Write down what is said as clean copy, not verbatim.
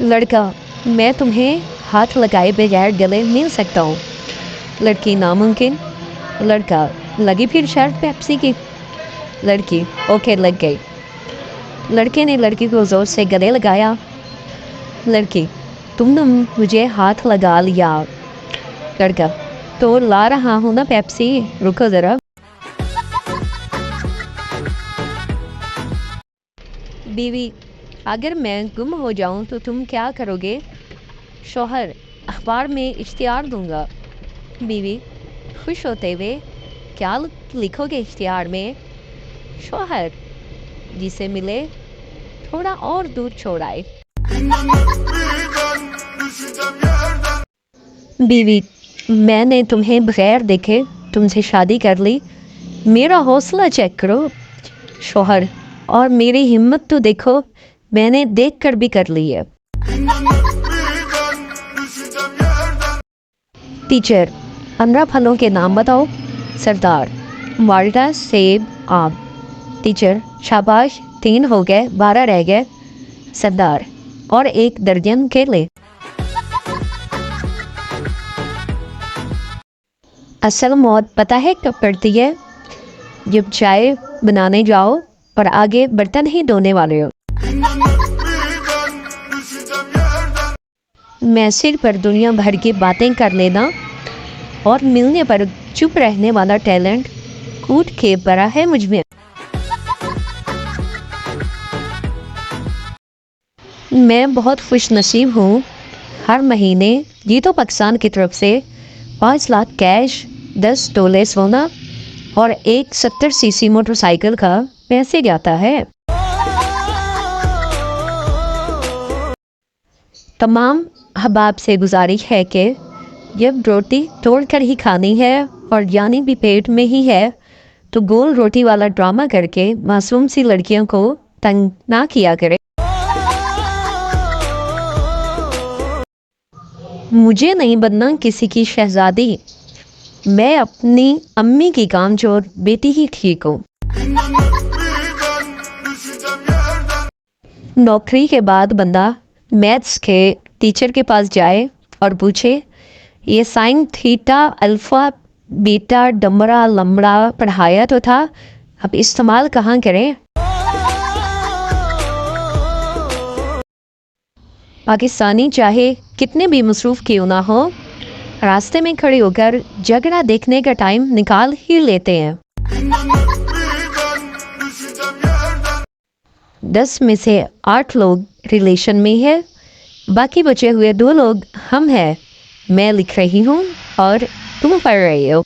लड़का, मैं तुम्हें हाथ लगाए बगैर गले मिल सकता हूँ। लड़की, नामुमकिन। लड़का, लगी फिर शर्ट पेप्सी की? लड़की, ओके लग गई। लड़के ने लड़की को जोर से गले लगाया। लड़की, तुमने मुझे हाथ लगा लिया। लड़का, तो ला रहा हूँ ना पेप्सी, रुको ज़रा। बीवी, अगर मैं गुम हो जाऊँ तो तुम क्या करोगे? शौहर, अखबार में इश्तिहार दूंगा। बीवी, खुश होते हुए, क्या लिखोगे इश्तिहार में? शौहर, जिसे मिले थोड़ा और दूर छोड़ आए। बीवी, मैंने तुम्हें बगैर देखे तुमसे शादी कर ली, मेरा हौसला चेक करो। शौहर, और मेरी हिम्मत तो देखो, मैंने देख कर भी कर ली है। टीचर, 15 फलों के नाम बताओ। सरदार, माल्टा, सेब, आम। टीचर, शाबाश, 3 हो गए, 12 रह गए। सरदार, और 1 दर्जन केले। असल मौत पता है कब पड़ती है? जब चाय बनाने जाओ और आगे बर्तन ही धोने वाले हो। मैसेज पर दुनिया भर की बातें कर लेना और मिलने पर चुप रहने वाला टैलेंट कूट के भरा है मुझ में। मैं बहुत खुश नसीब हूँ। हर महीने जीतो पाकिस्तान की तरफ से 5 लाख कैश, 10 तोले सोना और एक 70 सीसी मोटरसाइकिल का मैसेज आता है। तमाम अहबाब से गुजारिश है कि जब रोटी तोड़ कर ही खानी है और जानी भी पेट में ही है, तो गोल रोटी वाला ड्रामा करके मासूम सी लड़कियों को तंग ना किया करे। मुझे नहीं बनना किसी की शहजादी, मैं अपनी अम्मी की कामचोर बेटी ही ठीक हूँ। नौकरी के बाद बंदा मैथ्स के टीचर के पास जाए और पूछे, ये sine theta alpha beta Damra लमड़ा पढ़ाया तो था, अब इस्तेमाल कहाँ करें? पाकिस्तानी चाहे कितने भी मसरूफ़ क्यों ना हो, रास्ते में खड़े होकर झगड़ा देखने का टाइम निकाल ही लेते हैं। 10 में से 8 लोग रिलेशन में है, बाकी बचे हुए 2 लोग हम हैं। मैं लिख रही हूँ और तुम पढ़ रही हो।